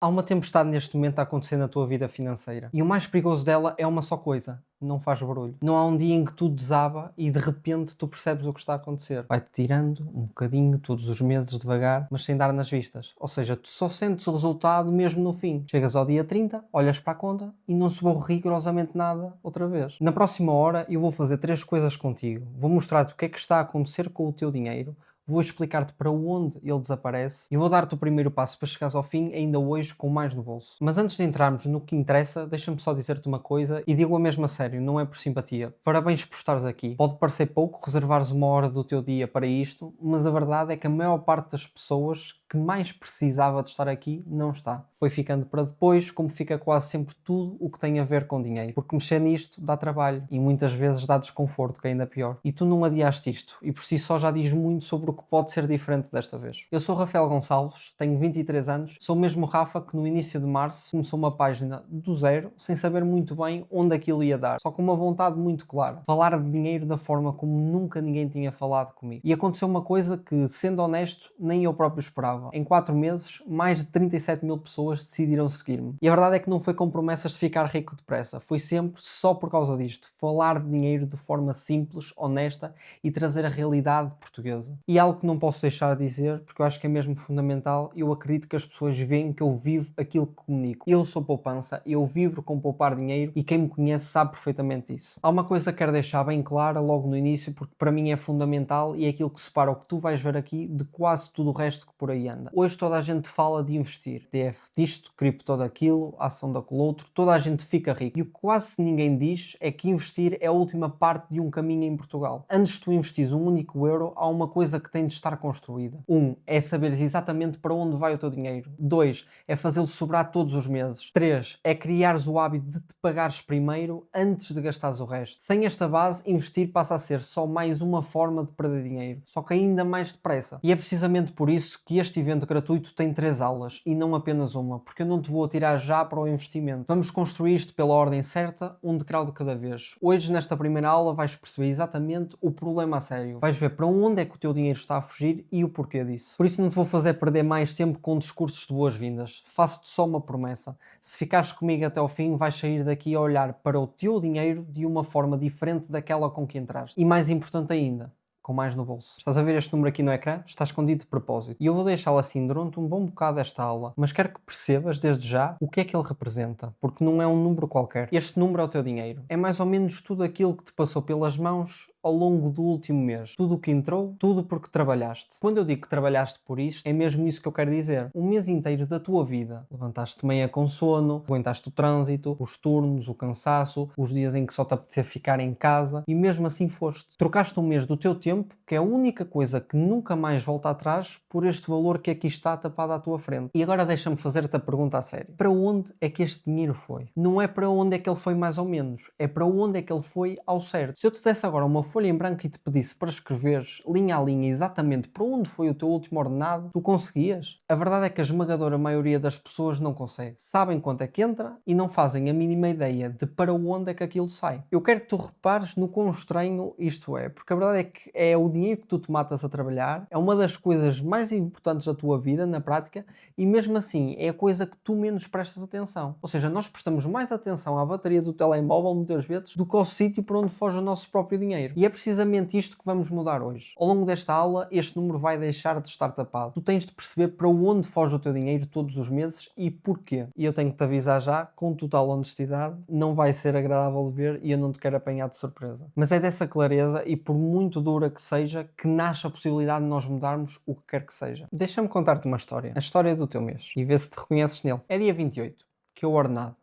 Há uma tempestade neste momento a acontecer na tua vida financeira e o mais perigoso dela é uma só coisa: não faz barulho. Não há um dia em que tudo desaba e de repente tu percebes o que está a acontecer. Vai-te tirando um bocadinho todos os meses devagar, mas sem dar nas vistas. Ou seja, tu só sentes o resultado mesmo no fim. Chegas ao dia 30, olhas para a conta e não se borra rigorosamente nada outra vez. Na próxima hora eu vou fazer três coisas contigo. Vou mostrar-te o que é que está a acontecer com o teu dinheiro. Vou explicar-te para onde ele desaparece e vou dar-te o primeiro passo para chegares ao fim ainda hoje com mais no bolso. Mas antes de entrarmos no que interessa, deixa-me só dizer-te uma coisa e digo a mesma a sério, não é por simpatia. Parabéns por estares aqui. Pode parecer pouco reservares uma hora do teu dia para isto, mas a verdade é que a maior parte das pessoas que mais precisava de estar aqui não está. Foi ficando para depois, como fica quase sempre tudo o que tem a ver com dinheiro. Porque mexer nisto dá trabalho e muitas vezes dá desconforto, que é ainda pior. E tu não adiaste isto e por si só já diz muito sobre o que pode ser diferente desta vez. Eu sou Rafael Gonçalves, tenho 23 anos, sou o mesmo Rafa que no início de março começou uma página do zero, sem saber muito bem onde aquilo ia dar, só com uma vontade muito clara: falar de dinheiro da forma como nunca ninguém tinha falado comigo. E aconteceu uma coisa que, sendo honesto, nem eu próprio esperava. Em 4 meses, mais de 37 mil pessoas decidiram seguir-me. E a verdade é que não foi com promessas de ficar rico depressa, foi sempre só por causa disto: falar de dinheiro de forma simples, honesta e trazer a realidade portuguesa. E algo que não posso deixar de dizer, porque eu acho que é mesmo fundamental: eu acredito que as pessoas veem que eu vivo aquilo que comunico. Eu sou poupança, eu vibro com poupar dinheiro e quem me conhece sabe perfeitamente isso. Há uma coisa que quero deixar bem clara logo no início, porque para mim é fundamental e é aquilo que separa o que tu vais ver aqui de quase tudo o resto que por aí anda. Hoje toda a gente fala de investir, ETF disto, cripto daquilo, ação daquele outro, toda a gente fica rico. E o que quase ninguém diz é que investir é a última parte de um caminho em Portugal. Antes de tu investires um único euro, há uma coisa que tem de estar construída. É saberes exatamente para onde vai o teu dinheiro. 2, é fazê-lo sobrar todos os meses. 3, é criares o hábito de te pagares primeiro antes de gastares o resto. Sem esta base, investir passa a ser só mais uma forma de perder dinheiro, só que ainda mais depressa. E é precisamente por isso que este evento gratuito tem 3 aulas e não apenas uma, porque eu não te vou atirar já para o investimento. Vamos construir isto pela ordem certa, um degrau de cada vez. Hoje, nesta primeira aula, vais perceber exatamente o problema a sério. Vais ver para onde é que o teu dinheiro está a fugir e o porquê disso. Por isso não te vou fazer perder mais tempo com discursos de boas-vindas. Faço-te só uma promessa: se ficares comigo até ao fim, vais sair daqui a olhar para o teu dinheiro de uma forma diferente daquela com que entraste. E mais importante ainda, com mais no bolso. Estás a ver este número aqui no ecrã? Está escondido de propósito. E eu vou deixá-lo assim durante um bom bocado desta aula, mas quero que percebas desde já o que é que ele representa, porque não é um número qualquer. Este número é o teu dinheiro. É mais ou menos tudo aquilo que te passou pelas mãos ao longo do último mês. Tudo o que entrou, tudo porque trabalhaste. Quando eu digo que trabalhaste por isto, é mesmo isso que eu quero dizer. Um mês inteiro da tua vida. Levantaste-te meia com sono, aguentaste o trânsito, os turnos, o cansaço, os dias em que só te apetecia ficar em casa e mesmo assim foste. Trocaste um mês do teu tempo, que é a única coisa que nunca mais volta atrás, por este valor que aqui está tapado à tua frente. E agora deixa-me fazer-te a pergunta a sério: para onde é que este dinheiro foi? Não é para onde é que ele foi mais ou menos, é para onde é que ele foi ao certo. Se eu te desse agora uma folha em branco e te pedisse para escreveres linha a linha exatamente para onde foi o teu último ordenado, tu conseguias? A verdade é que a esmagadora maioria das pessoas não consegue. Sabem quanto é que entra e não fazem a mínima ideia de para onde é que aquilo sai. Eu quero que tu repares no quão estranho isto é, porque a verdade é que é o dinheiro que tu te matas a trabalhar, é uma das coisas mais importantes da tua vida, na prática, e mesmo assim é a coisa que tu menos prestas atenção. Ou seja, nós prestamos mais atenção à bateria do telemóvel muitas vezes do que ao sítio para onde foge o nosso próprio dinheiro. E é precisamente isto que vamos mudar hoje. Ao longo desta aula, este número vai deixar de estar tapado. Tu tens de perceber para onde foge o teu dinheiro todos os meses e porquê. E eu tenho que te avisar já, com total honestidade, não vai ser agradável de ver e eu não te quero apanhar de surpresa. Mas é dessa clareza e por muito dura que seja, que nasce a possibilidade de nós mudarmos o que quer que seja. Deixa-me contar-te uma história. A história do teu mês. E ver se te reconheces nele. É dia 28, que é o ordenado.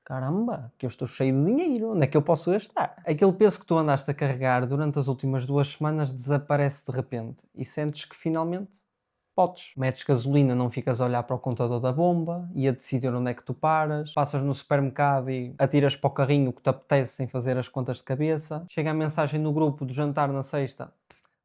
Caramba, que eu estou cheio de dinheiro, onde é que eu posso gastar? Aquele peso que tu andaste a carregar durante as últimas 2 semanas desaparece de repente e sentes que finalmente podes. Metes gasolina, não ficas a olhar para o contador da bomba e a decidir onde é que tu paras. Passas no supermercado e atiras para o carrinho que te apetece sem fazer as contas de cabeça. Chega a mensagem no grupo do jantar na sexta: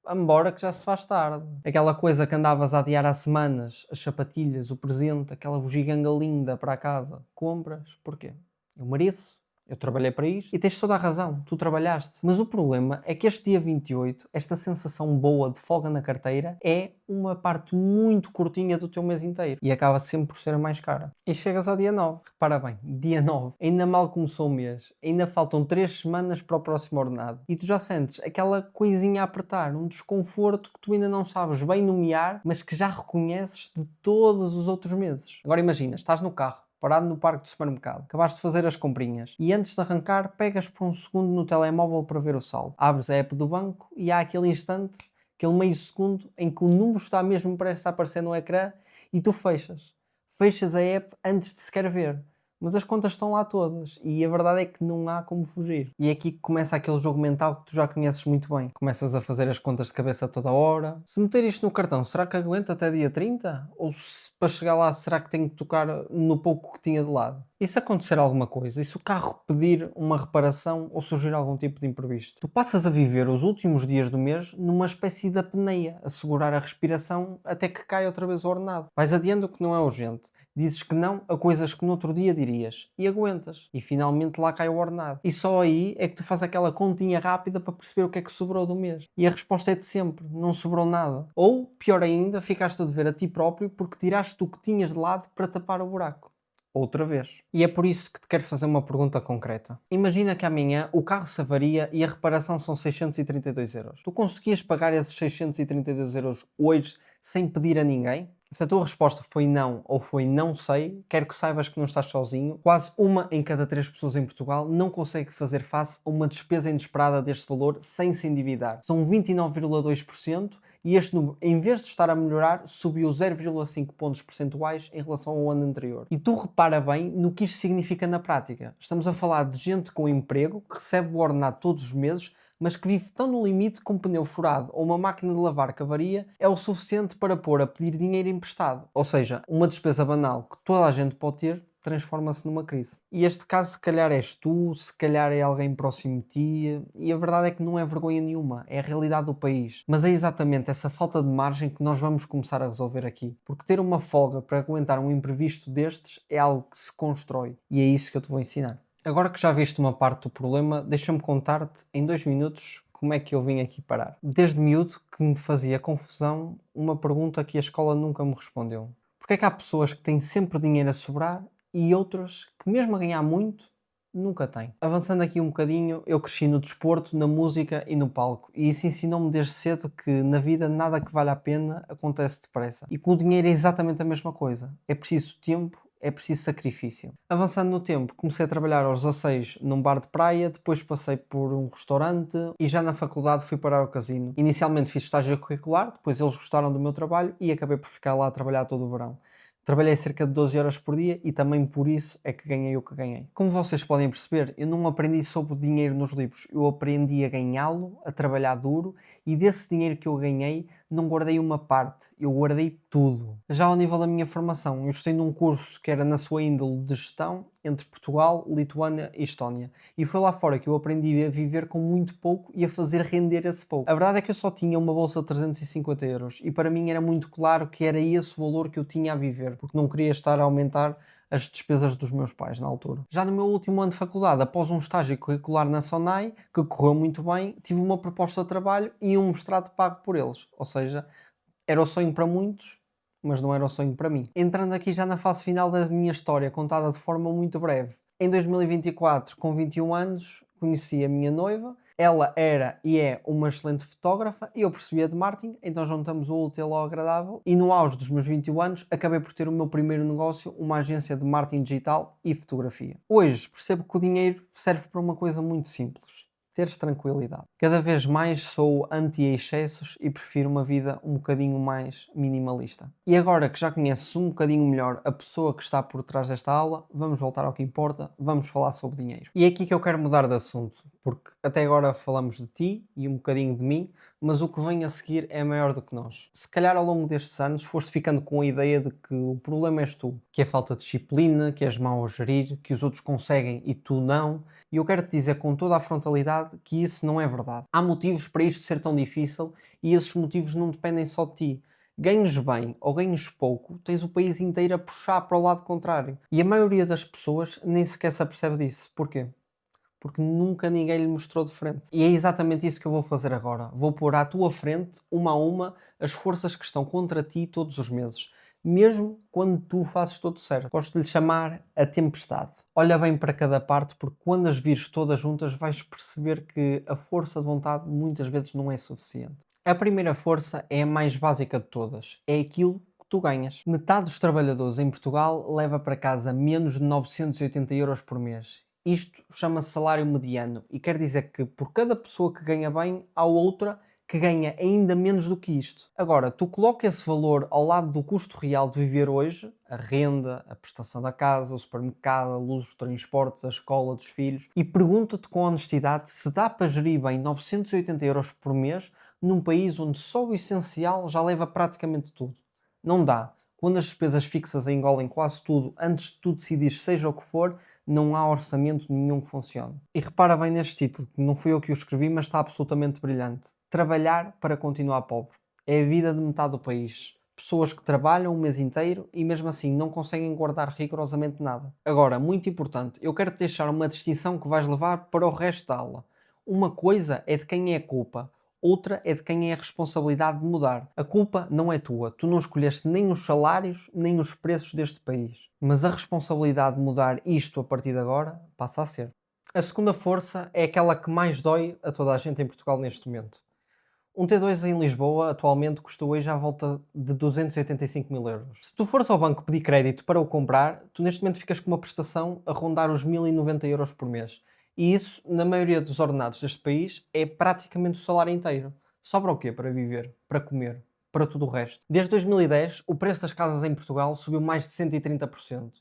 vamos embora que já se faz tarde. Aquela coisa que andavas a adiar há semanas, as sapatilhas, o presente, aquela bugiganga linda para a casa. Compras, porquê? Eu mereço, Eu trabalhei para isto e tens toda a razão, tu trabalhaste. Mas o problema é que este dia 28, esta sensação boa de folga na carteira, é uma parte muito curtinha do teu mês inteiro e acaba sempre por ser a mais cara. E chegas ao dia 9. Repara bem, dia 9, ainda mal começou o mês, ainda faltam 3 semanas para o próximo ordenado e tu já sentes aquela coisinha a apertar, um desconforto que tu ainda não sabes bem nomear, mas que já reconheces de todos os outros meses. Agora imagina, estás no carro, parado no parque do supermercado, acabaste de fazer as comprinhas e antes de arrancar pegas por um segundo no telemóvel para ver o saldo. Abres a app do banco e há aquele instante, aquele meio segundo em que o número está mesmo prestes a aparecer no ecrã e tu fechas. Fechas a app antes de sequer ver. Mas as contas estão lá todas e a verdade é que não há como fugir. E é aqui que começa aquele jogo mental que tu já conheces muito bem. Começas a fazer as contas de cabeça toda hora. Se meter isto no cartão, será que aguenta até dia 30? Ou se, para chegar lá, será que tenho que tocar no pouco que tinha de lado? E se acontecer alguma coisa? E se o carro pedir uma reparação ou surgir algum tipo de imprevisto? Tu passas a viver os últimos dias do mês numa espécie de apneia, a segurar a respiração até que cai outra vez o ordenado. Vais adiando o que não é urgente. Dizes que não a coisas que no outro dia dirias e aguentas. E finalmente lá cai o ordenado. E só aí é que tu fazes aquela continha rápida para perceber o que é que sobrou do mês. E a resposta é de sempre, não sobrou nada. Ou, pior ainda, ficaste a dever a ti próprio porque tiraste o que tinhas de lado para tapar o buraco. Outra vez. E é por isso que te quero fazer uma pergunta concreta. Imagina que amanhã o carro se avaria e a reparação são 632 euros. Tu conseguias pagar esses 632 euros hoje sem pedir a ninguém? Se a tua resposta foi não ou foi não sei, quero que saibas que não estás sozinho. Quase uma em cada 3 pessoas em Portugal não consegue fazer face a uma despesa inesperada deste valor sem se endividar. São 29,2% e este número, em vez de estar a melhorar, subiu 0,5 pontos percentuais em relação ao ano anterior. E tu repara bem no que isto significa na prática. Estamos a falar de gente com emprego que recebe o ordenado todos os meses, mas que vive tão no limite que um pneu furado ou uma máquina de lavar que avaria é o suficiente para pôr a pedir dinheiro emprestado. Ou seja, uma despesa banal que toda a gente pode ter transforma-se numa crise. E este caso se calhar és tu, se calhar é alguém próximo de ti, e a verdade é que não é vergonha nenhuma, é a realidade do país. Mas é exatamente essa falta de margem que nós vamos começar a resolver aqui. Porque ter uma folga para aguentar um imprevisto destes é algo que se constrói, e é isso que eu te vou ensinar. Agora que já viste uma parte do problema, deixa-me contar-te em 2 minutos como é que eu vim aqui parar. Desde miúdo que me fazia confusão uma pergunta que a escola nunca me respondeu. Porque é que há pessoas que têm sempre dinheiro a sobrar e outras que mesmo a ganhar muito, nunca têm? Avançando aqui um bocadinho, eu cresci no desporto, na música e no palco. E isso ensinou-me desde cedo que na vida nada que vale a pena acontece depressa. E com o dinheiro é exatamente a mesma coisa. É preciso tempo, é preciso sacrifício. Avançando no tempo, comecei a trabalhar aos 16 num bar de praia, depois passei por um restaurante e já na faculdade fui parar ao casino. Inicialmente fiz estágio curricular, depois eles gostaram do meu trabalho e acabei por ficar lá a trabalhar todo o verão. Trabalhei cerca de 12 horas por dia e também por isso é que ganhei o que ganhei. Como vocês podem perceber, eu não aprendi sobre o dinheiro nos livros, eu aprendi a ganhá-lo, a trabalhar duro e desse dinheiro que eu ganhei não guardei uma parte, eu guardei tudo. Já ao nível da minha formação, eu estudei num curso que era na sua índole de gestão entre Portugal, Lituânia e Estónia. E foi lá fora que eu aprendi a viver com muito pouco e a fazer render esse pouco. A verdade é que eu só tinha uma bolsa de 350 euros e para mim era muito claro que era esse o valor que eu tinha a viver, porque não queria estar a aumentar as despesas dos meus pais na altura. Já no meu último ano de faculdade, após um estágio curricular na SONAI, que correu muito bem, tive uma proposta de trabalho e um mestrado pago por eles. Ou seja, era o sonho para muitos, mas não era o sonho para mim. Entrando aqui já na fase final da minha história, contada de forma muito breve. Em 2024, com 21 anos, conheci a minha noiva. Ela era e é uma excelente fotógrafa e eu percebia de marketing, então juntamos o útil ao agradável e no auge dos meus 21 anos acabei por ter o meu primeiro negócio, uma agência de marketing digital e fotografia. Hoje percebo que o dinheiro serve para uma coisa muito simples: teres tranquilidade. Cada vez mais sou anti-excessos e prefiro uma vida um bocadinho mais minimalista. E agora que já conheces um bocadinho melhor a pessoa que está por trás desta aula, vamos voltar ao que importa, vamos falar sobre dinheiro. E é aqui que eu quero mudar de assunto, porque até agora falamos de ti e um bocadinho de mim, mas o que vem a seguir é maior do que nós. Se calhar ao longo destes anos foste ficando com a ideia de que o problema és tu, que é falta de disciplina, que és mau a gerir, que os outros conseguem e tu não. E eu quero te dizer com toda a frontalidade que isso não é verdade. Há motivos para isto ser tão difícil e esses motivos não dependem só de ti. Ganhes bem ou ganhes pouco, tens o país inteiro a puxar para o lado contrário. E a maioria das pessoas nem sequer se apercebe disso. Porquê? porque nunca ninguém lhe mostrou de frente. E é exatamente isso que eu vou fazer agora. Vou pôr à tua frente, uma a uma, as forças que estão contra ti todos os meses, mesmo quando tu fazes tudo certo. Gosto de lhe chamar a tempestade. Olha bem para cada parte, porque quando as vires todas juntas vais perceber que a força de vontade muitas vezes não é suficiente. A primeira força é a mais básica de todas. É aquilo que tu ganhas. Metade dos trabalhadores em Portugal leva para casa menos de 980 euros por mês. Isto chama-se salário mediano e quer dizer que por cada pessoa que ganha bem, há outra que ganha ainda menos do que isto. Agora, tu coloca esse valor ao lado do custo real de viver hoje, a renda, a prestação da casa, o supermercado, a luz, os transportes, a escola dos filhos, e pergunta-te com honestidade se dá para gerir bem 980 euros por mês num país onde só o essencial já leva praticamente tudo. Não dá. Quando as despesas fixas engolem quase tudo, antes de tu decidires seja o que for, não há orçamento nenhum que funcione. E repara bem neste título, que não fui eu que o escrevi, mas está absolutamente brilhante. Trabalhar para continuar pobre. É a vida de metade do país. Pessoas que trabalham um mês inteiro e mesmo assim não conseguem guardar rigorosamente nada. Agora, muito importante, eu quero te deixar uma distinção que vais levar para o resto da aula. Uma coisa é de quem é a culpa, outra é de quem é a responsabilidade de mudar. A culpa não é tua, tu não escolheste nem os salários nem os preços deste país. Mas a responsabilidade de mudar isto a partir de agora passa a ser. A segunda força é aquela que mais dói a toda a gente em Portugal neste momento. Um T2 em Lisboa atualmente custa hoje à volta de 285 mil euros. Se tu fores ao banco pedir crédito para o comprar, tu neste momento ficas com uma prestação a rondar os 1090 euros por mês. E isso, na maioria dos ordenados deste país, é praticamente o salário inteiro. Sobra o quê para viver? Para comer? Para tudo o resto? Desde 2010, o preço das casas em Portugal subiu mais de 130%.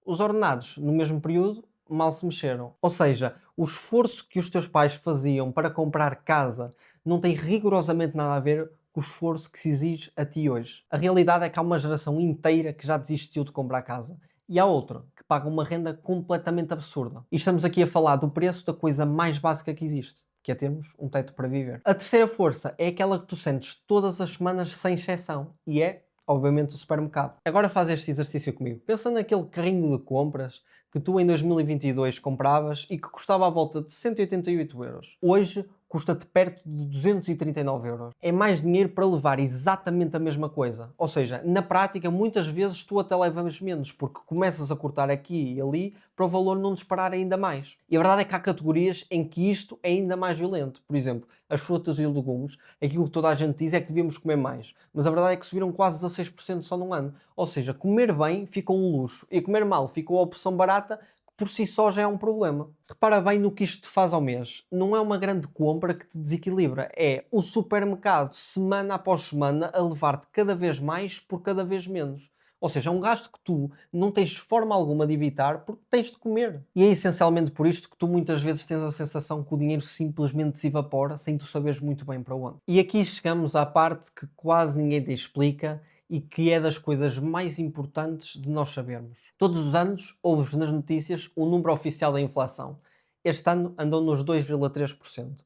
Os ordenados, no mesmo período, mal se mexeram. Ou seja, o esforço que os teus pais faziam para comprar casa não tem rigorosamente nada a ver com o esforço que se exige a ti hoje. A realidade é que há uma geração inteira que já desistiu de comprar casa. E há outra que paga uma renda completamente absurda. E estamos aqui a falar do preço da coisa mais básica que existe, que é termos um teto para viver. A terceira força é aquela que tu sentes todas as semanas sem exceção, e é obviamente o supermercado. Agora faz este exercício comigo. Pensa naquele carrinho de compras que tu em 2022 compravas e que custava à volta de 188 euros. Hoje custa-te perto de 239 euros. É mais dinheiro para levar exatamente a mesma coisa. Ou seja, na prática, muitas vezes tu até levas menos, porque começas a cortar aqui e ali para o valor não disparar ainda mais. E a verdade é que há categorias em que isto é ainda mais violento. Por exemplo, as frutas e legumes, aquilo que toda a gente diz é que devíamos comer mais. Mas a verdade é que subiram quase 16% só num ano. Ou seja, comer bem ficou um luxo e comer mal ficou a opção barata, que por si só já é um problema. Repara bem no que isto te faz ao mês. Não é uma grande compra que te desequilibra. É o supermercado, semana após semana, a levar-te cada vez mais por cada vez menos. Ou seja, é um gasto que tu não tens forma alguma de evitar porque tens de comer. E é essencialmente por isto que tu muitas vezes tens a sensação que o dinheiro simplesmente se evapora sem tu saberes muito bem para onde. E aqui chegamos à parte que quase ninguém te explica e que é das coisas mais importantes de nós sabermos. Todos os anos ouves nas notícias o número oficial da inflação. Este ano andou nos 2,3%.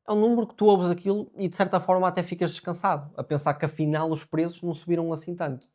É um número que tu ouves aquilo e de certa forma até ficas descansado, a pensar que afinal os preços não subiram assim tanto.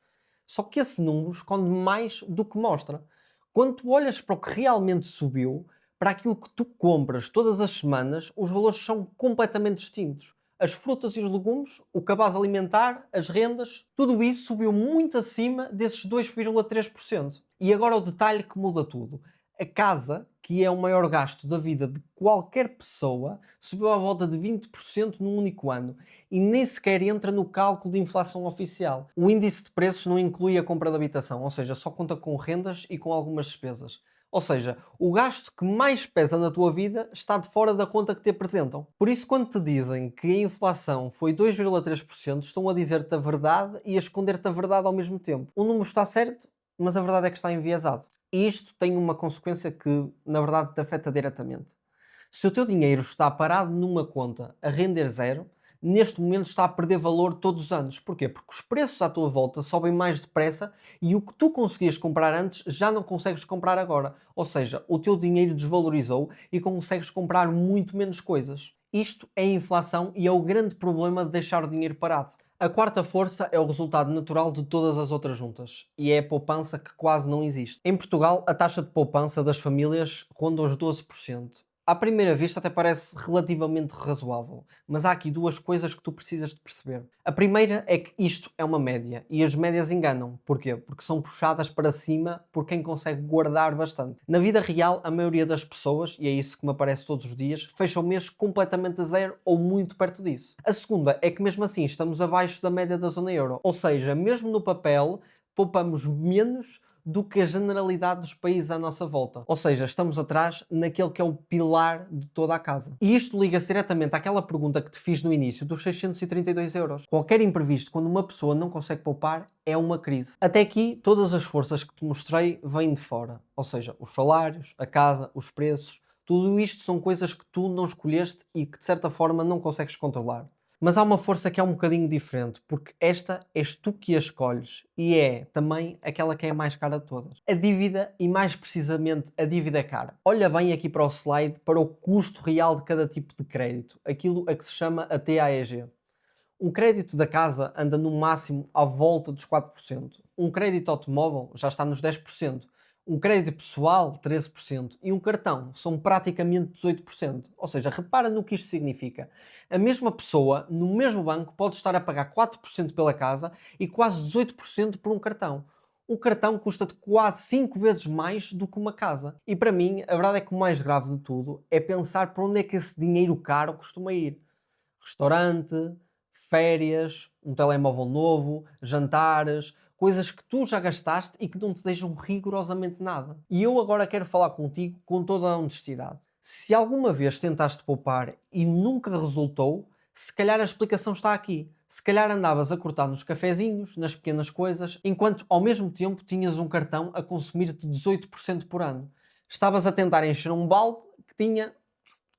Só que esse número esconde mais do que mostra. Quando tu olhas para o que realmente subiu, para aquilo que tu compras todas as semanas, os valores são completamente distintos. As frutas e os legumes, o cabaz alimentar, as rendas, tudo isso subiu muito acima desses 2,3%. E agora o detalhe que muda tudo. A casa, que é o maior gasto da vida de qualquer pessoa, subiu à volta de 20% num único ano e nem sequer entra no cálculo de inflação oficial. O índice de preços não inclui a compra de habitação, ou seja, só conta com rendas e com algumas despesas. Ou seja, o gasto que mais pesa na tua vida está de fora da conta que te apresentam. Por isso, quando te dizem que a inflação foi 2,3%, estão a dizer-te a verdade e a esconder-te a verdade ao mesmo tempo. O número está certo, mas a verdade é que está enviesado. E isto tem uma consequência que, na verdade, te afeta diretamente. Se o teu dinheiro está parado numa conta a render zero, neste momento está a perder valor todos os anos. Porquê? Porque os preços à tua volta sobem mais depressa e o que tu conseguias comprar antes já não consegues comprar agora. Ou seja, o teu dinheiro desvalorizou e consegues comprar muito menos coisas. Isto é a inflação e é o grande problema de deixar o dinheiro parado. A quarta força é o resultado natural de todas as outras juntas e é a poupança que quase não existe. Em Portugal, a taxa de poupança das famílias ronda os 12%. À primeira vista até parece relativamente razoável, mas há aqui duas coisas que tu precisas de perceber. A primeira é que isto é uma média e as médias enganam. Porquê? Porque são puxadas para cima por quem consegue guardar bastante. Na vida real, a maioria das pessoas, e é isso que me aparece todos os dias, fecha o mês completamente a zero ou muito perto disso. A segunda é que mesmo assim estamos abaixo da média da zona euro, ou seja, mesmo no papel poupamos menos do que a generalidade dos países à nossa volta. Ou seja, estamos atrás naquele que é o pilar de toda a casa. E isto liga-se diretamente àquela pergunta que te fiz no início dos 632 euros. Qualquer imprevisto, quando uma pessoa não consegue poupar, é uma crise. Até aqui, todas as forças que te mostrei vêm de fora. Ou seja, os salários, a casa, os preços, tudo isto são coisas que tu não escolheste e que de certa forma não consegues controlar. Mas há uma força que é um bocadinho diferente, porque esta és tu que a escolhes e é também aquela que é a mais cara de todas. A dívida e mais precisamente a dívida cara. Olha bem aqui para o slide para o custo real de cada tipo de crédito, aquilo a que se chama a TAEG. Um crédito da casa anda no máximo à volta dos 4%. Um crédito automóvel já está nos 10%. Um crédito pessoal, 13%. E um cartão são praticamente 18%. Ou seja, repara no que isto significa. A mesma pessoa, no mesmo banco, pode estar a pagar 4% pela casa e quase 18% por um cartão. Um cartão custa-te quase 5 vezes mais do que uma casa. E para mim, a verdade é que o mais grave de tudo é pensar para onde é que esse dinheiro caro costuma ir. Restaurante, férias, um telemóvel novo, jantares, coisas que tu já gastaste e que não te deixam rigorosamente nada. E eu agora quero falar contigo com toda a honestidade. Se alguma vez tentaste poupar e nunca resultou, se calhar a explicação está aqui. Se calhar andavas a cortar nos cafezinhos, nas pequenas coisas, enquanto ao mesmo tempo tinhas um cartão a consumir-te 18% por ano. Estavas a tentar encher um balde que tinha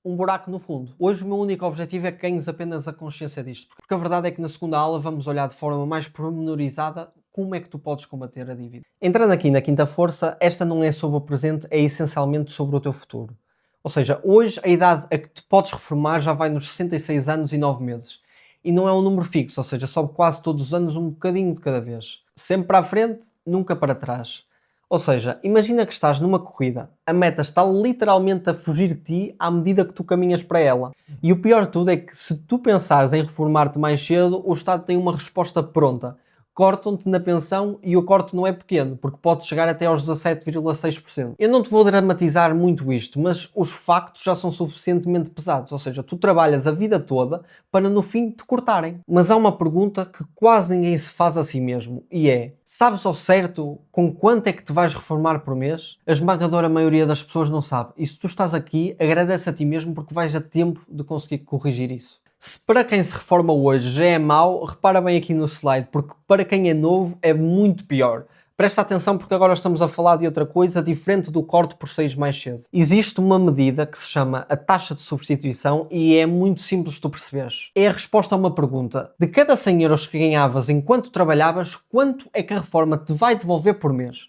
um buraco no fundo. Hoje o meu único objetivo é que ganhes apenas a consciência disto, porque a verdade é que na segunda aula vamos olhar de forma mais pormenorizada como é que tu podes combater a dívida. Entrando aqui na quinta força, esta não é sobre o presente, é essencialmente sobre o teu futuro. Ou seja, hoje a idade a que te podes reformar já vai nos 66 anos e 9 meses. E não é um número fixo, ou seja, sobe quase todos os anos um bocadinho de cada vez. Sempre para a frente, nunca para trás. Ou seja, imagina que estás numa corrida, a meta está literalmente a fugir de ti à medida que tu caminhas para ela. E o pior de tudo é que se tu pensares em reformar-te mais cedo, o Estado tem uma resposta pronta. Cortam-te na pensão e o corte não é pequeno, porque pode chegar até aos 17,6%. Eu não te vou dramatizar muito isto, mas os factos já são suficientemente pesados, ou seja, tu trabalhas a vida toda para no fim te cortarem. Mas há uma pergunta que quase ninguém se faz a si mesmo, e é: sabes ao certo com quanto é que te vais reformar por mês? A esmagadora maioria das pessoas não sabe, e se tu estás aqui, agradece a ti mesmo porque vais a tempo de conseguir corrigir isso. Se para quem se reforma hoje já é mau, repara bem aqui no slide, porque para quem é novo é muito pior. Presta atenção porque agora estamos a falar de outra coisa diferente do corte por sair mais cedo. Existe uma medida que se chama a taxa de substituição e é muito simples de tu perceberes. É a resposta a uma pergunta. De cada 100 euros que ganhavas enquanto trabalhavas, quanto é que a reforma te vai devolver por mês?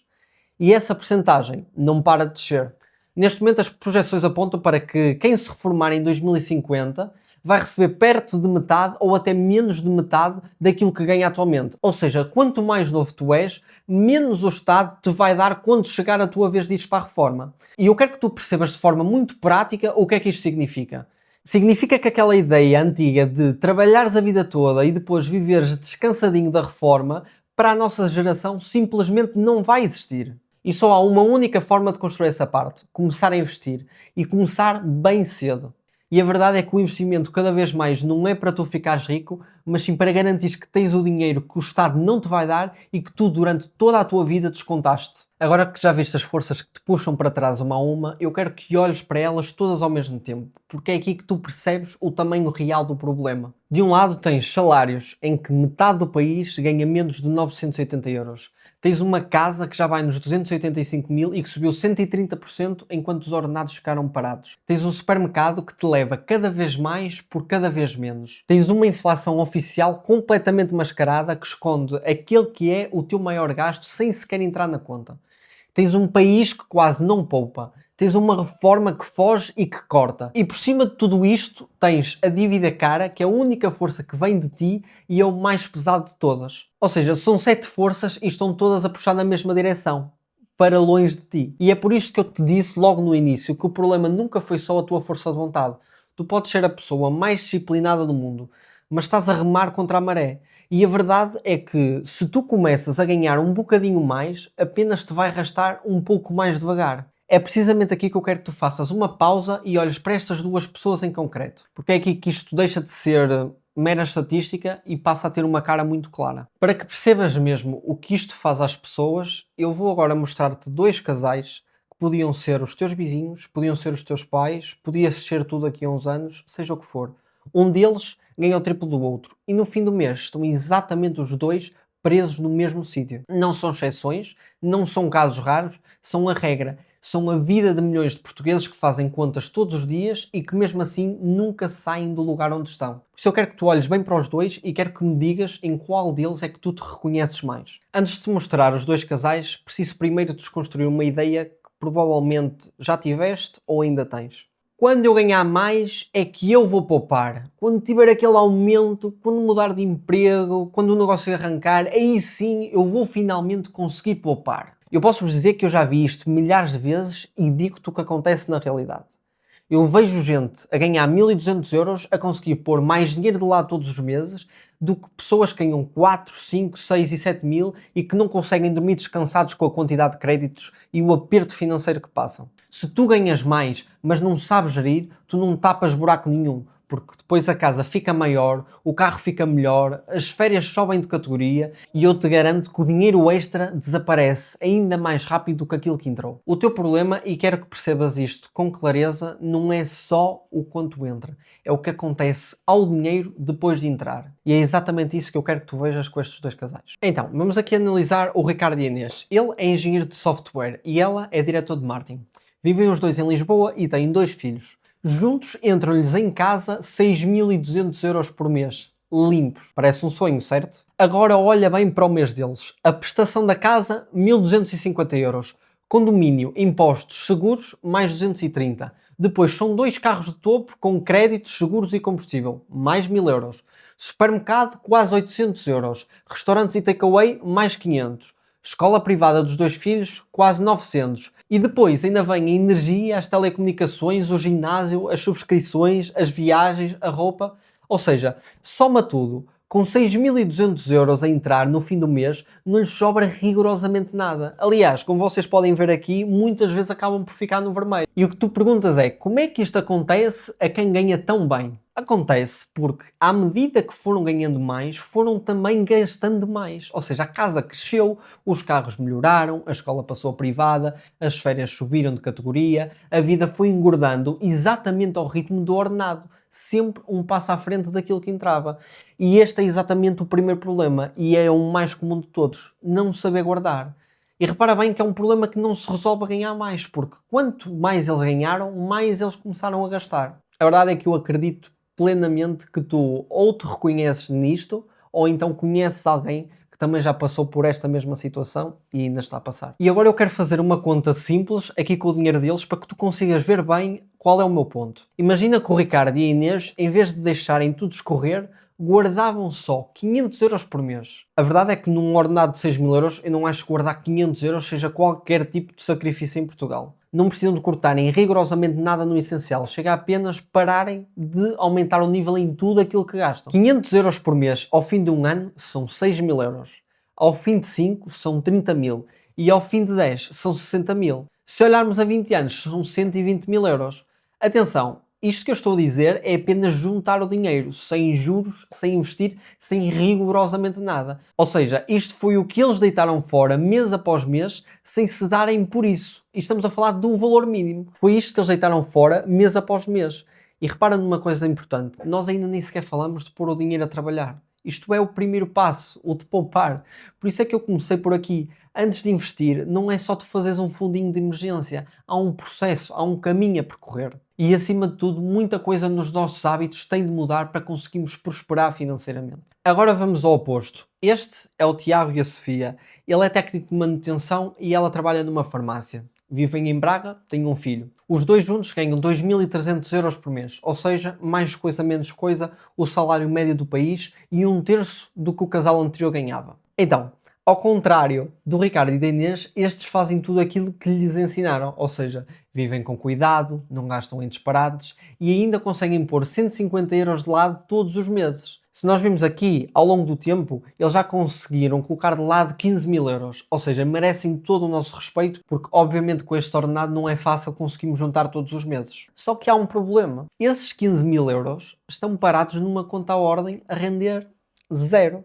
E essa percentagem não para de descer. Neste momento as projeções apontam para que quem se reformar em 2050 vai receber perto de metade ou até menos de metade daquilo que ganha atualmente. Ou seja, quanto mais novo tu és, menos o Estado te vai dar quando chegar a tua vez de ir para a reforma. E eu quero que tu percebas de forma muito prática o que é que isto significa. Significa que aquela ideia antiga de trabalhares a vida toda e depois viveres descansadinho da reforma, para a nossa geração simplesmente não vai existir. E só há uma única forma de construir essa parte: começar a investir. E começar bem cedo. E a verdade é que o investimento cada vez mais não é para tu ficares rico, mas sim para garantir que tens o dinheiro que o Estado não te vai dar e que tu durante toda a tua vida descontaste. Agora que já viste as forças que te puxam para trás uma a uma, eu quero que olhes para elas todas ao mesmo tempo, porque é aqui que tu percebes o tamanho real do problema. De um lado tens salários em que metade do país ganha menos de 980 euros. Tens uma casa que já vai nos 285 mil e que subiu 130% enquanto os ordenados ficaram parados. Tens um supermercado que te leva cada vez mais por cada vez menos. Tens uma inflação oficial completamente mascarada que esconde aquele que é o teu maior gasto sem sequer entrar na conta. Tens um país que quase não poupa. Tens uma reforma que foge e que corta. E por cima de tudo isto, tens a dívida cara, que é a única força que vem de ti e é o mais pesado de todas. Ou seja, são 7 forças e estão todas a puxar na mesma direção. para longe de ti. E é por isto que eu te disse logo no início que o problema nunca foi só a tua força de vontade. Tu podes ser a pessoa mais disciplinada do mundo, mas estás a remar contra a maré. E a verdade é que se tu começas a ganhar um bocadinho mais, apenas te vai arrastar um pouco mais devagar. É precisamente aqui que eu quero que tu faças uma pausa e olhes para estas duas pessoas em concreto. Porque é aqui que isto deixa de ser mera estatística e passa a ter uma cara muito clara. Para que percebas mesmo o que isto faz às pessoas, eu vou agora mostrar-te dois casais que podiam ser os teus vizinhos, podiam ser os teus pais, podia ser tu daqui a uns anos, seja o que for. Um deles ganha o triplo do outro e no fim do mês estão exatamente os dois presos no mesmo sítio. Não são exceções, não são casos raros, são a regra. São a vida de milhões de portugueses que fazem contas todos os dias e que mesmo assim nunca saem do lugar onde estão. Por isso eu quero que tu olhes bem para os dois e quero que me digas em qual deles é que tu te reconheces mais. Antes de te mostrar os dois casais, preciso primeiro desconstruir uma ideia que provavelmente já tiveste ou ainda tens. Quando eu ganhar mais é que eu vou poupar. Quando tiver aquele aumento, quando mudar de emprego, quando o negócio arrancar, aí sim eu vou finalmente conseguir poupar. Eu posso-vos dizer que eu já vi isto milhares de vezes e digo-te o que acontece na realidade. Eu vejo gente a ganhar 1200 euros a conseguir pôr mais dinheiro de lado todos os meses do que pessoas que ganham 4, 5, 6 e 7 mil e que não conseguem dormir descansados com a quantidade de créditos e o aperto financeiro que passam. Se tu ganhas mais, mas não sabes gerir, tu não tapas buraco nenhum, porque depois a casa fica maior, o carro fica melhor, as férias sobem de categoria e eu te garanto que o dinheiro extra desaparece ainda mais rápido do que aquilo que entrou. O teu problema, e quero que percebas isto com clareza, não é só o quanto entra, é o que acontece ao dinheiro depois de entrar. E é exatamente isso que eu quero que tu vejas com estes dois casais. Então, vamos aqui analisar o Ricardo e a Inês. Ele é engenheiro de software e ela é diretor de marketing. Vivem os dois em Lisboa e têm 2 filhos. Juntos entram-lhes em casa 6.200 euros por mês, limpos. Parece um sonho, certo? Agora olha bem para o mês deles. A prestação da casa, 1.250 euros. Condomínio, impostos, seguros, mais 230. Depois são 2 carros de topo com créditos, seguros e combustível, mais 1.000 euros. Supermercado, quase 800 euros. Restaurantes e takeaway, mais 500. Escola privada dos 2 filhos, quase 900. E depois ainda vem a energia, as telecomunicações, o ginásio, as subscrições, as viagens, a roupa. Ou seja, soma tudo. Com 6.200 euros a entrar no fim do mês, não lhes sobra rigorosamente nada. Aliás, como vocês podem ver aqui, muitas vezes acabam por ficar no vermelho. E o que tu perguntas é, como é que isto acontece a quem ganha tão bem? Acontece porque, à medida que foram ganhando mais, foram também gastando mais. Ou seja, a casa cresceu, os carros melhoraram, a escola passou a privada, as férias subiram de categoria, a vida foi engordando exatamente ao ritmo do ordenado. Sempre um passo à frente daquilo que entrava. E este é exatamente o primeiro problema e é o mais comum de todos, não saber guardar. E repara bem que é um problema que não se resolve a ganhar mais, porque quanto mais eles ganharam, mais eles começaram a gastar. A verdade é que eu acredito plenamente que tu ou te reconheces nisto, ou então conheces alguém que também já passou por esta mesma situação e ainda está a passar. E agora eu quero fazer uma conta simples aqui com o dinheiro deles para que tu consigas ver bem qual é o meu ponto. Imagina que o Ricardo e a Inês, em vez de deixarem tudo escorrer, guardavam só 500 euros por mês. A verdade é que num ordenado de 6.000 euros, eu não acho que guardar 500 euros seja qualquer tipo de sacrifício em Portugal. Não precisam de cortarem rigorosamente nada no essencial, chega a apenas pararem de aumentar o nível em tudo aquilo que gastam. 500 euros por mês ao fim de um ano são 6.000 euros. Ao fim de 5 são 30 mil e ao fim de 10 são 60 mil. Se olharmos a 20 anos são 120 mil euros. Atenção, isto que eu estou a dizer é apenas juntar o dinheiro, sem juros, sem investir, sem rigorosamente nada. Ou seja, isto foi o que eles deitaram fora mês após mês, sem se darem por isso. E estamos a falar de um valor mínimo. Foi isto que eles deitaram fora mês após mês. E repara numa coisa importante, nós ainda nem sequer falamos de pôr o dinheiro a trabalhar. Isto é o primeiro passo, o de poupar. Por isso é que eu comecei por aqui. Antes de investir, não é só tu fazeres um fundinho de emergência. Há um processo, há um caminho a percorrer. E acima de tudo, muita coisa nos nossos hábitos tem de mudar para conseguirmos prosperar financeiramente. Agora vamos ao oposto. Este é o Tiago e a Sofia. Ele é técnico de manutenção e ela trabalha numa farmácia. Vivem em Braga, têm um filho. Os dois juntos ganham 2.300 euros por mês, ou seja, mais coisa menos coisa, o salário médio do país e um terço do que o casal anterior ganhava. Então, Ao contrário do Ricardo e da Inês, estes fazem tudo aquilo que lhes ensinaram, ou seja, vivem com cuidado, não gastam em disparates e ainda conseguem pôr 150 euros de lado todos os meses. Se nós vimos aqui, ao longo do tempo, eles já conseguiram colocar de lado 15 mil euros, ou seja, merecem todo o nosso respeito, porque obviamente com este ordenado não é fácil conseguirmos juntar todos os meses. Só que há um problema. Esses 15 mil euros estão parados numa conta à ordem a render zero.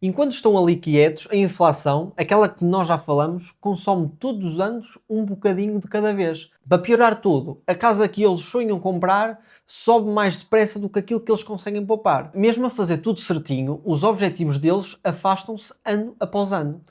Enquanto estão ali quietos, a inflação, aquela que nós já falamos, consome todos os anos um bocadinho de cada vez. Para piorar tudo, a casa que eles sonham comprar sobe mais depressa do que aquilo que eles conseguem poupar. Mesmo a fazer tudo certinho, os objetivos deles afastam-se ano após ano.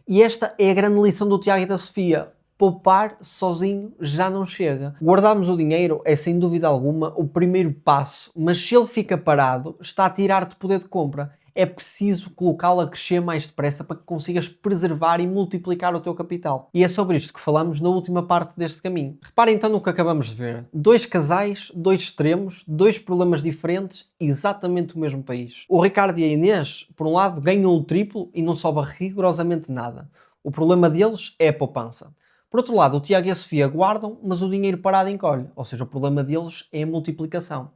E esta é a grande lição do Tiago e da Sofia. Poupar sozinho já não chega. Guardarmos o dinheiro é sem dúvida alguma o primeiro passo, mas se ele fica parado, está a tirar-te poder de compra. É preciso colocá-lo a crescer mais depressa para que consigas preservar e multiplicar o teu capital. E é sobre isto que falamos na última parte deste caminho. Reparem então no que acabamos de ver. Dois casais, dois extremos, dois problemas diferentes, exatamente o mesmo país. O Ricardo e a Inês, por um lado, ganham o triplo e não sobra rigorosamente nada. O problema deles é a poupança. Por outro lado, o Tiago e a Sofia guardam, mas o dinheiro parado encolhe. Ou seja, o problema deles é a multiplicação.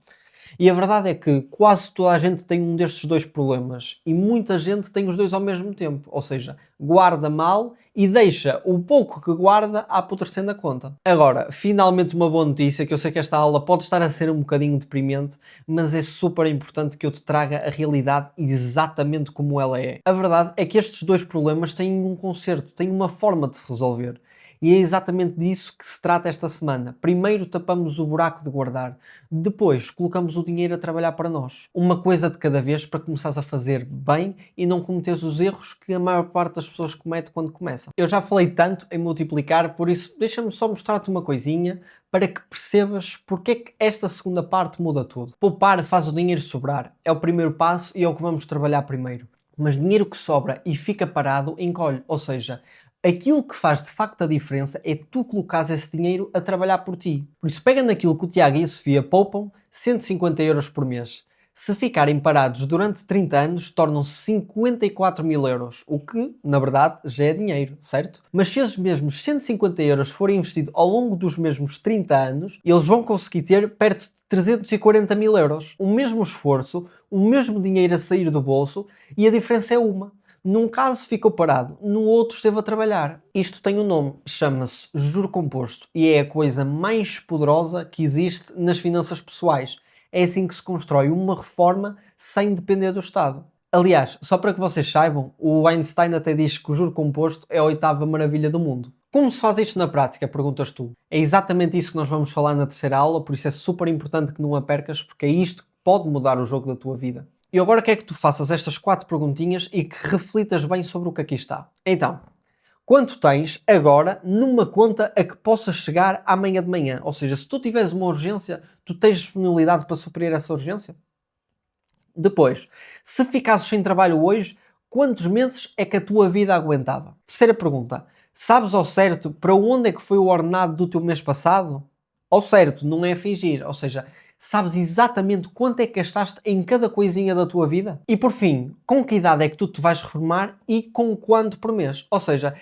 E a verdade é que quase toda a gente tem um destes dois problemas e muita gente tem os dois ao mesmo tempo, ou seja, guarda mal e deixa o pouco que guarda a apodrecer na conta. Agora, finalmente uma boa notícia, que eu sei que esta aula pode estar a ser um bocadinho deprimente, mas é super importante que eu te traga a realidade exatamente como ela é. A verdade é que estes dois problemas têm um conserto, têm uma forma de se resolver. E é exatamente disso que se trata esta semana. Primeiro tapamos o buraco de guardar, depois colocamos o dinheiro a trabalhar para nós. Uma coisa de cada vez para começares a fazer bem e não cometeres os erros que a maior parte das pessoas comete quando começam. Eu já falei tanto em multiplicar, por isso deixa-me só mostrar-te uma coisinha para que percebas porque é que esta segunda parte muda tudo. Poupar faz o dinheiro sobrar. É o primeiro passo e é o que vamos trabalhar primeiro. Mas dinheiro que sobra e fica parado encolhe, ou seja, aquilo que faz de facto a diferença é tu colocares esse dinheiro a trabalhar por ti. Por isso, pega naquilo que o Tiago e a Sofia poupam, 150 euros por mês. Se ficarem parados durante 30 anos, tornam-se 54 mil euros, o que, na verdade, já é dinheiro, certo? Mas se esses mesmos 150 euros forem investidos ao longo dos mesmos 30 anos, eles vão conseguir ter perto de 340 mil euros. O mesmo esforço, o mesmo dinheiro a sair do bolso e a diferença é uma. Num caso ficou parado, no outro esteve a trabalhar. Isto tem um nome, chama-se juro composto e é a coisa mais poderosa que existe nas finanças pessoais. É assim que se constrói uma reforma sem depender do Estado. Aliás, só para que vocês saibam, o Einstein até diz que o juro composto é a oitava maravilha do mundo. Como se faz isto na prática, perguntas tu? É exatamente isso que nós vamos falar na terceira aula, por isso é super importante que não a percas, porque é isto que pode mudar o jogo da tua vida. E agora quero que tu faças estas 4 perguntinhas e que reflitas bem sobre o que aqui está. Então, quanto tens agora numa conta a que possas chegar amanhã de manhã? Ou seja, se tu tiveres uma urgência, tu tens disponibilidade para suprir essa urgência? Depois, se ficasses sem trabalho hoje, quantos meses é que a tua vida aguentava? Terceira pergunta, sabes ao certo para onde é que foi o ordenado do teu mês passado? Ao certo, não é fingir, ou seja, sabes exatamente quanto é que gastaste em cada coisinha da tua vida? E por fim, com que idade é que tu te vais reformar e com quanto por mês? Ou seja,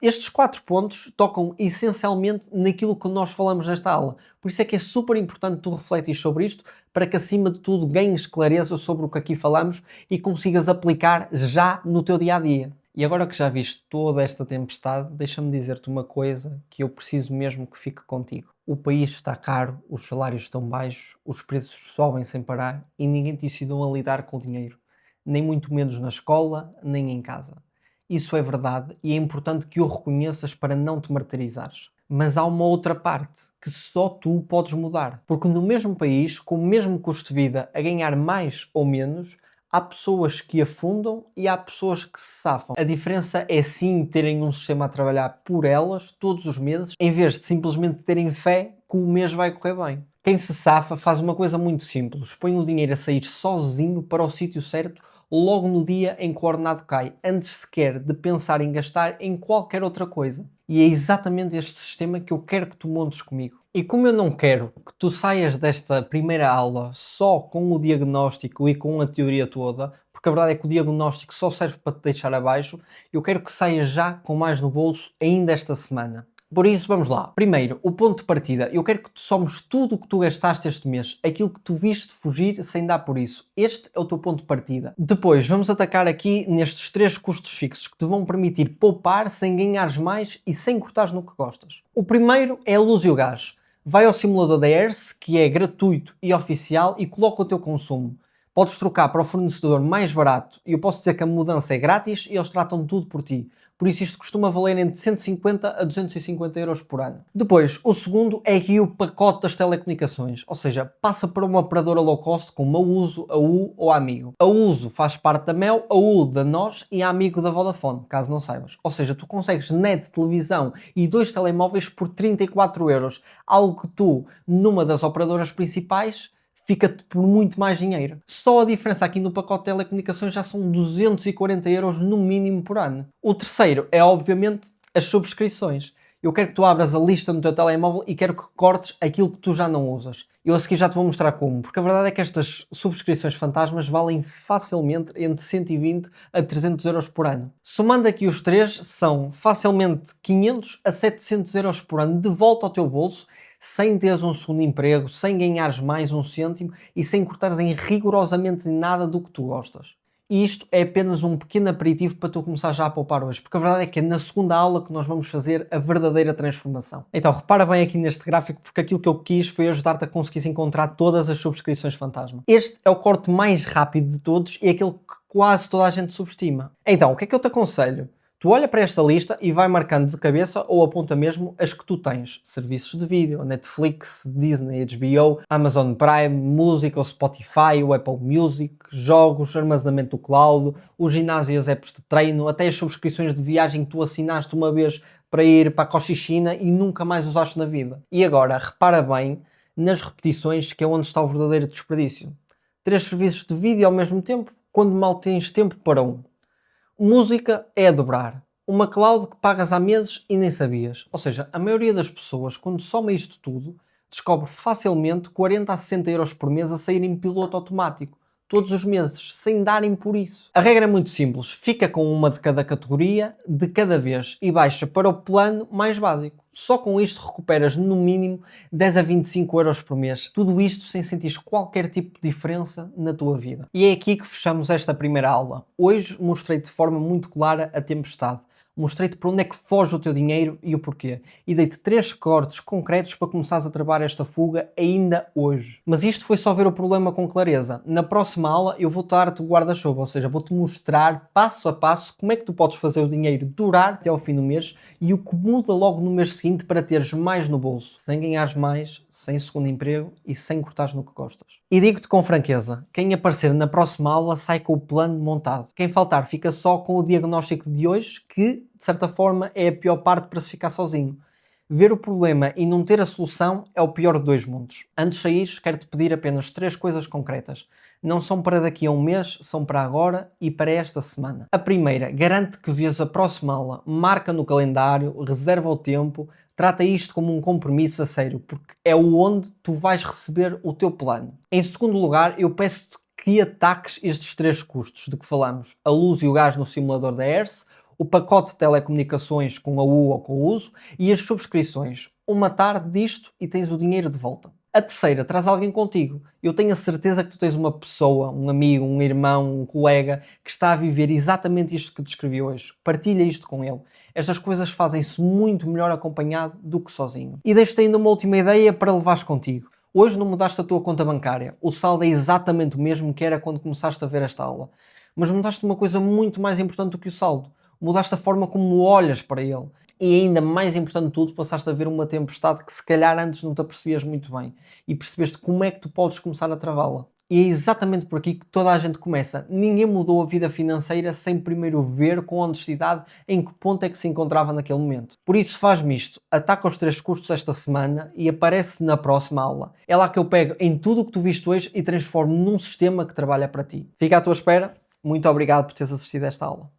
estes 4 pontos tocam essencialmente naquilo que nós falamos nesta aula. Por isso é que é super importante tu refletires sobre isto para que acima de tudo ganhes clareza sobre o que aqui falamos e consigas aplicar já no teu dia-a-dia. E agora que já viste toda esta tempestade, deixa-me dizer-te uma coisa que eu preciso mesmo que fique contigo. O país está caro, os salários estão baixos, os preços sobem sem parar e ninguém te ensinou a lidar com o dinheiro. Nem muito menos na escola, nem em casa. Isso é verdade e é importante que o reconheças para não te martirizares. Mas há uma outra parte que só tu podes mudar. Porque no mesmo país, com o mesmo custo de vida, a ganhar mais ou menos, há pessoas que afundam e há pessoas que se safam. A diferença é sim terem um sistema a trabalhar por elas todos os meses, em vez de simplesmente terem fé que o mês vai correr bem. Quem se safa faz uma coisa muito simples, põe o dinheiro a sair sozinho para o sítio certo logo no dia em que o ordenado cai, antes sequer de pensar em gastar em qualquer outra coisa. E é exatamente este sistema que eu quero que tu montes comigo. E como eu não quero que tu saias desta primeira aula só com o diagnóstico e com a teoria toda, porque a verdade é que o diagnóstico só serve para te deixar abaixo, eu quero que saias já com mais no bolso ainda esta semana. Por isso, vamos lá. Primeiro, o ponto de partida. Eu quero que tu somes tudo o que tu gastaste este mês, aquilo que tu viste fugir sem dar por isso. Este é o teu ponto de partida. Depois, vamos atacar aqui nestes 3 custos fixos que te vão permitir poupar sem ganhares mais e sem cortares no que gostas. O primeiro é a luz e o gás. Vai ao simulador da ERSE, que é gratuito e oficial, e coloca o teu consumo. Podes trocar para o fornecedor mais barato e eu posso dizer que a mudança é grátis e eles tratam tudo por ti. Por isso isto costuma valer entre 150 a 250 euros por ano. Depois, o segundo é aqui o pacote das telecomunicações, ou seja, passa para uma operadora low cost como a Uso, a U ou a Amigo. A Uso faz parte da Mel, a U da Nós e a Amigo da Vodafone, caso não saibas. Ou seja, tu consegues net, televisão e 2 telemóveis por 34 euros, algo que tu, numa das operadoras principais, fica-te por muito mais dinheiro. Só a diferença aqui no pacote de telecomunicações já são 240 euros no mínimo por ano. O terceiro é, obviamente, as subscrições. Eu quero que tu abras a lista no teu telemóvel e quero que cortes aquilo que tu já não usas. Eu a seguir já te vou mostrar como, porque a verdade é que estas subscrições fantasmas valem facilmente entre 120 a 300 euros por ano. Somando aqui os 3, são facilmente 500 a 700 euros por ano de volta ao teu bolso, sem teres um segundo emprego, sem ganhares mais um cêntimo e sem cortares em rigorosamente nada do que tu gostas. E isto é apenas um pequeno aperitivo para tu começar já a poupar hoje, porque a verdade é que é na segunda aula que nós vamos fazer a verdadeira transformação. Então, repara bem aqui neste gráfico, porque aquilo que eu quis foi ajudar-te a conseguir encontrar todas as subscrições fantasma. Este é o corte mais rápido de todos e é aquele que quase toda a gente subestima. Então, o que é que eu te aconselho? Tu olha para esta lista e vai marcando de cabeça ou aponta mesmo as que tu tens. Serviços de vídeo, Netflix, Disney, HBO, Amazon Prime, música, o Spotify, o Apple Music, jogos, armazenamento do cloud, o ginásio e as apps de treino, até as subscrições de viagem que tu assinaste uma vez para ir para a Cochichina e nunca mais usaste na vida. E agora, repara bem nas repetições, que é onde está o verdadeiro desperdício. 3 serviços de vídeo ao mesmo tempo, quando mal tens tempo para um. Música é a dobrar. Uma cloud que pagas há meses e nem sabias. Ou seja, a maioria das pessoas, quando soma isto tudo, descobre facilmente 40 a 60 euros por mês a sair em piloto automático. Todos os meses, sem darem por isso. A regra é muito simples. Fica com uma de cada categoria, de cada vez, e baixa para o plano mais básico. Só com isto recuperas no mínimo 10 a 25 euros por mês. Tudo isto sem sentir qualquer tipo de diferença na tua vida. E é aqui que fechamos esta primeira aula. Hoje mostrei de forma muito clara a tempestade. Mostrei-te para onde é que foge o teu dinheiro e o porquê. E dei-te 3 cortes concretos para começares a trabalhar esta fuga ainda hoje. Mas isto foi só ver o problema com clareza. Na próxima aula eu vou dar-te o guarda-chuva, ou seja, vou-te mostrar passo a passo como é que tu podes fazer o dinheiro durar até ao fim do mês e o que muda logo no mês seguinte para teres mais no bolso, sem ganhares mais, sem segundo emprego e sem cortares no que gostas. E digo-te com franqueza, quem aparecer na próxima aula sai com o plano montado. Quem faltar fica só com o diagnóstico de hoje, que, de certa forma, é a pior parte para se ficar sozinho. Ver o problema e não ter a solução é o pior de 2 mundos. Antes de sair, quero-te pedir apenas 3 coisas concretas. Não são para daqui a um mês, são para agora e para esta semana. A primeira, garante que vês a próxima aula, marca no calendário, reserva o tempo, trata isto como um compromisso a sério, porque é onde tu vais receber o teu plano. Em segundo lugar, eu peço-te que ataques estes 3 custos de que falamos. A luz e o gás no simulador da ERSE, o pacote de telecomunicações com a U ou com o Uso e as subscrições. Uma tarde disto e tens o dinheiro de volta. A terceira, traz alguém contigo. Eu tenho a certeza que tu tens uma pessoa, um amigo, um irmão, um colega que está a viver exatamente isto que descrevi hoje. Partilha isto com ele. Estas coisas fazem-se muito melhor acompanhado do que sozinho. E deixo-te ainda uma última ideia para levares contigo. Hoje não mudaste a tua conta bancária. O saldo é exatamente o mesmo que era quando começaste a ver esta aula. Mas mudaste uma coisa muito mais importante do que o saldo. Mudaste a forma como olhas para ele. E ainda mais importante de tudo, passaste a ver uma tempestade que se calhar antes não te apercebias muito bem. E percebeste como é que tu podes começar a travá-la. E é exatamente por aqui que toda a gente começa. Ninguém mudou a vida financeira sem primeiro ver com honestidade em que ponto é que se encontrava naquele momento. Por isso faz-me isto. Ataca os 3 custos esta semana e aparece na próxima aula. É lá que eu pego em tudo o que tu viste hoje e transformo num sistema que trabalha para ti. Fica à tua espera. Muito obrigado por teres assistido a esta aula.